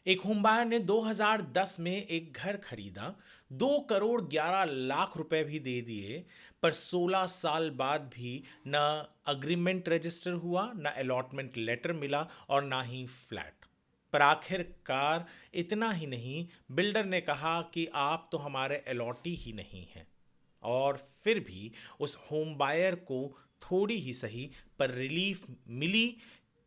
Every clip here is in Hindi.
एक होम बायर ने 2010 में एक घर खरीदा, 2 करोड़ 11 लाख रुपए भी दे दिए, पर 16 साल बाद भी ना अग्रीमेंट रजिस्टर हुआ, ना अलॉटमेंट लेटर मिला और ना ही फ्लैट। पर आखिरकार इतना ही नहीं, बिल्डर ने कहा कि आप तो हमारे अलॉटी ही नहीं हैं। और फिर भी उस होम बायर को थोड़ी ही सही पर रिलीफ मिली।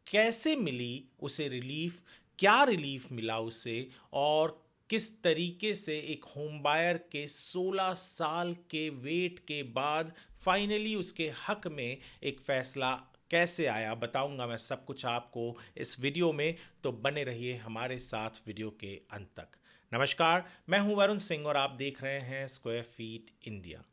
कैसे मिली उसे रिलीफ, क्या रिलीफ मिला उसे, और किस तरीके से एक होम बायर के 16 साल के वेट के बाद फाइनली उसके हक में एक फैसला कैसे आया, बताऊंगा मैं सब कुछ आपको इस वीडियो में। तो बने रहिए हमारे साथ वीडियो के अंत तक। नमस्कार, मैं हूं वरुण सिंह और आप देख रहे हैं स्क्वायर फीट इंडिया।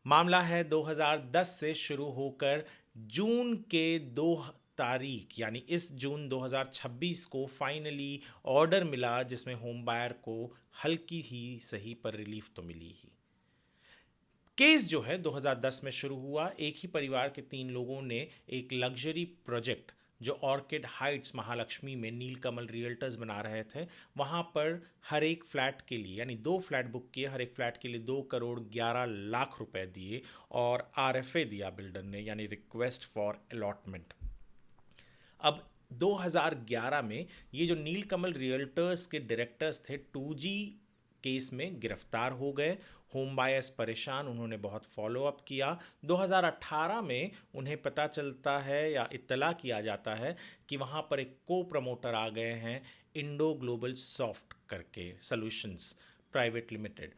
मामला है 2010 से शुरू होकर जून के 2 तारीख यानी इस जून 2026 को फाइनली ऑर्डर मिला, जिसमें होम बायर को हल्की ही सही पर रिलीफ तो मिली ही। केस जो है 2010 में शुरू हुआ। एक ही परिवार के 3 लोगों ने एक लग्जरी प्रोजेक्ट जो ऑर्किड हाइट्स महालक्ष्मी में नीलकमल रियल्टर्स बना रहे थे, वहाँ पर हर एक फ्लैट के लिए यानी 2 फ्लैट बुक किए, हर एक फ्लैट के लिए 2 करोड़ 11 लाख रुपए दिए और आरएफए दिया बिल्डर ने, यानी रिक्वेस्ट फॉर अलॉटमेंट। अब 2011 में ये जो नीलकमल रियल्टर्स के डायरेक्टर्स थे 2G केस में गिरफ्तार हो गए। होम बायर्स परेशान, उन्होंने बहुत फॉलो अप किया। 2018 में उन्हें पता चलता है या इत्तला किया जाता है कि वहाँ पर एक को प्रमोटर आ गए हैं, इंडो ग्लोबल सॉफ्ट करके सॉल्यूशंस प्राइवेट लिमिटेड।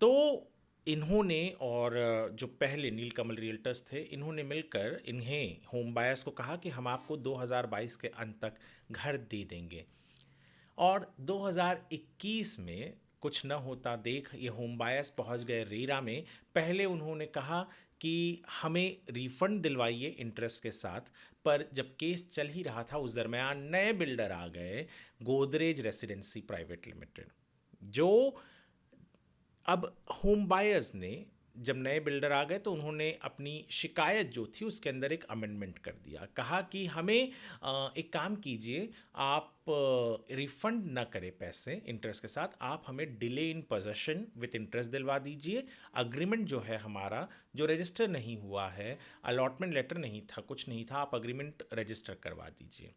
तो इन्होंने और जो पहले नीलकमल रियल्टर्स थे, इन्होंने मिलकर इन्हें होम बायर्स को कहा कि हम आपको 2022 के अंत तक घर दे देंगे। और 2021 में कुछ न होता देख ये होम बायर्स पहुंच गए रेरा में। पहले उन्होंने कहा कि हमें रिफंड दिलवाइए इंटरेस्ट के साथ, पर जब केस चल ही रहा था उस दरमियान नए बिल्डर आ गए, गोदरेज रेसिडेंसी प्राइवेट लिमिटेड। जो अब होम बायर्स ने, जब नए बिल्डर आ गए तो उन्होंने अपनी शिकायत जो थी उसके अंदर एक अमेंडमेंट कर दिया। कहा कि हमें एक काम कीजिए, आप रिफंड ना करें पैसे इंटरेस्ट के साथ, आप हमें delay in possession with interest दिलवा दीजिए। अग्रीमेंट जो है हमारा, जो रजिस्टर नहीं हुआ है, अलॉटमेंट लेटर नहीं था, कुछ नहीं था, आप अग्रीमेंट रजिस्टर करवा दीजिए।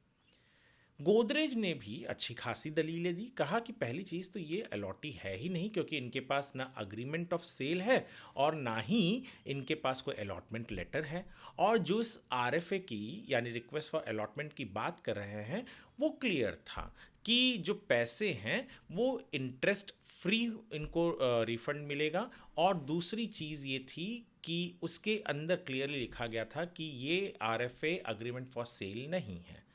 गोदरेज ने भी अच्छी खासी दलीलें दी। कहा कि पहली चीज़ तो ये अलॉटी है ही नहीं, क्योंकि इनके पास ना अग्रीमेंट ऑफ सेल है और ना ही इनके पास कोई अलॉटमेंट लेटर है। और जो इस आरएफए की यानी रिक्वेस्ट फॉर अलॉटमेंट की बात कर रहे हैं, वो क्लियर था कि जो पैसे हैं वो इंटरेस्ट फ्री इनको रिफंड मिलेगा। और दूसरी चीज़ ये थी कि उसके अंदर क्लियरली लिखा गया था कि ये आरएफए अग्रीमेंट फॉर सेल नहीं है।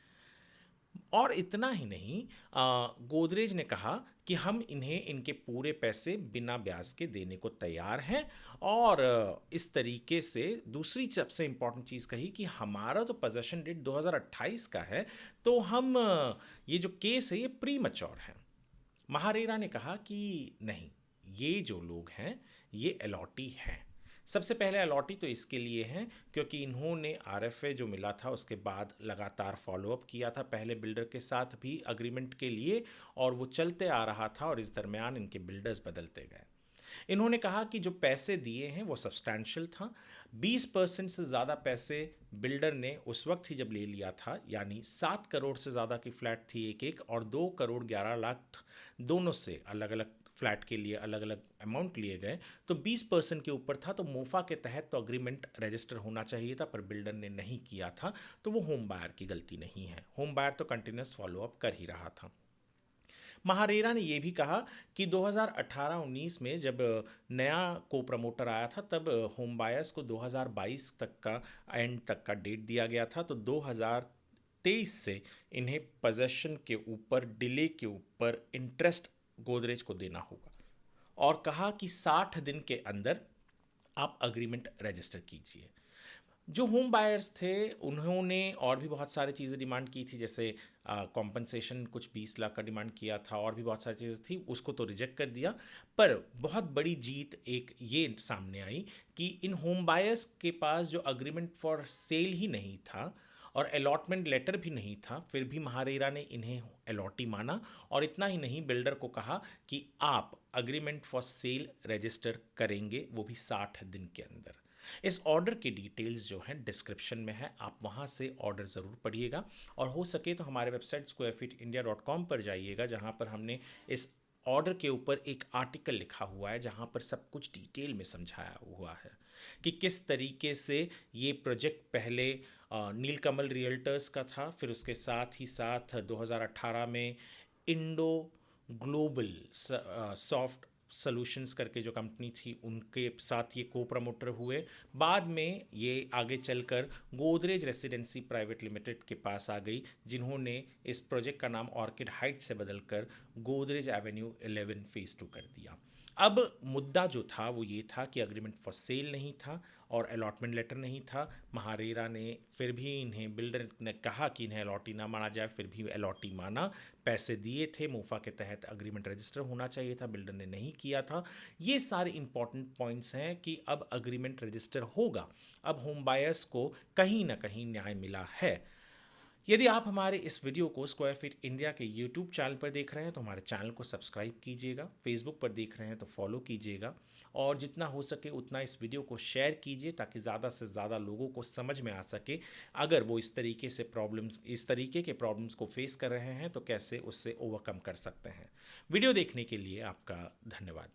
और इतना ही नहीं, गोदरेज ने कहा कि हम इन्हें इनके पूरे पैसे बिना ब्याज के देने को तैयार हैं। और इस तरीके से दूसरी सबसे इंपॉर्टेंट चीज़ कही कि हमारा तो पोजेशन डेट 2028 का है, तो हम ये जो केस है ये प्री मच्योर है। महारेरा ने कहा कि नहीं, ये जो लोग हैं ये अलॉटी हैं। सबसे पहले अलॉटी तो इसके लिए हैं क्योंकि इन्होंने आरएफए जो मिला था उसके बाद लगातार फॉलोअप किया था पहले बिल्डर के साथ भी अग्रीमेंट के लिए, और वो चलते आ रहा था और इस दरमियान इनके बिल्डर्स बदलते गए। इन्होंने कहा कि जो पैसे दिए हैं वो सब्सटैंशियल था। 20% से ज़्यादा पैसे बिल्डर ने उस वक्त ही जब ले लिया था, यानी 7 करोड़ से ज़्यादा की फ्लैट थी एक एक, और 2 करोड़ 11 लाख दोनों से अलग अलग फ्लैट के लिए अलग अलग अमाउंट लिए गए। तो 20% के ऊपर था, तो मोफा के तहत तो अग्रीमेंट रजिस्टर होना चाहिए था, पर बिल्डर ने नहीं किया था। तो वो होम बायर की गलती नहीं है, होम बायर तो कंटिन्यूस फॉलोअप कर ही रहा था। महारेरा ने यह भी कहा कि 2018-19 में जब नया को प्रमोटर आया था, तब होम बायर्स को 2022 तक का एंड तक का डेट दिया गया था। तो 2023 से इन्हें पोजेशन के ऊपर डिले के ऊपर इंटरेस्ट गोदरेज को देना होगा, और कहा कि 60 दिन के अंदर आप अग्रीमेंट रजिस्टर कीजिए। जो होम बायर्स थे उन्होंने और भी बहुत सारी चीज़ें डिमांड की थी, जैसे कॉम्पनसेशन कुछ 20 लाख का डिमांड किया था, और भी बहुत सारी चीज़ें थी, उसको तो रिजेक्ट कर दिया। पर बहुत बड़ी जीत एक ये सामने आई कि इन होम बायर्स के पास जो अग्रीमेंट फॉर सेल ही नहीं था और अलॉटमेंट लेटर भी नहीं था, फिर भी महारेरा ने इन्हें अलॉटी माना, और इतना ही नहीं, बिल्डर को कहा कि आप अग्रीमेंट फॉर सेल रजिस्टर करेंगे, वो भी 60 दिन के अंदर। इस ऑर्डर के डिटेल्स जो हैं डिस्क्रिप्शन में है, आप वहाँ से ऑर्डर ज़रूर पढ़िएगा, और हो सके तो हमारे वेबसाइट squarefeetindia.com पर जाइएगा, जहाँ पर हमने इस ऑर्डर के ऊपर एक आर्टिकल लिखा हुआ है, जहाँ पर सब कुछ डिटेल में समझाया हुआ है कि किस तरीके से ये प्रोजेक्ट पहले नीलकमल रियल्टर्स का था, फिर उसके साथ ही साथ 2018 में इंडो ग्लोबल सॉफ्ट सॉल्यूशंस करके जो कंपनी थी उनके साथ ये को प्रमोटर हुए। बाद में ये आगे चलकर गोदरेज रेसिडेंसी प्राइवेट लिमिटेड के पास आ गई, जिन्होंने इस प्रोजेक्ट का नाम ऑर्किड हाइट से बदलकर गोदरेज एवेन्यू 11 फेज़ 2 कर दिया। अब मुद्दा जो था वो ये था कि अग्रीमेंट फॉर सेल नहीं था और अलॉटमेंट लेटर नहीं था। महारेरा ने फिर भी इन्हें, बिल्डर ने कहा कि इन्हें अलॉटी ना माना जाए, फिर भी अलॉटी माना, पैसे दिए थे, मोफा के तहत अग्रीमेंट रजिस्टर होना चाहिए था, बिल्डर ने नहीं किया था। ये सारे इंपॉर्टेंट पॉइंट्स हैं कि अब अग्रीमेंट रजिस्टर होगा, अब होम बायर्स को कहीं ना कहीं न्याय मिला है। यदि आप हमारे इस वीडियो को स्क्वायर फीट इंडिया के यूट्यूब चैनल पर देख रहे हैं तो हमारे चैनल को सब्सक्राइब कीजिएगा, फेसबुक पर देख रहे हैं तो फॉलो कीजिएगा, और जितना हो सके उतना इस वीडियो को शेयर कीजिए ताकि ज़्यादा से ज़्यादा लोगों को समझ में आ सके, अगर वो इस तरीके के प्रॉब्लम्स को फेस कर रहे हैं तो कैसे उससे ओवरकम कर सकते हैं। वीडियो देखने के लिए आपका धन्यवाद।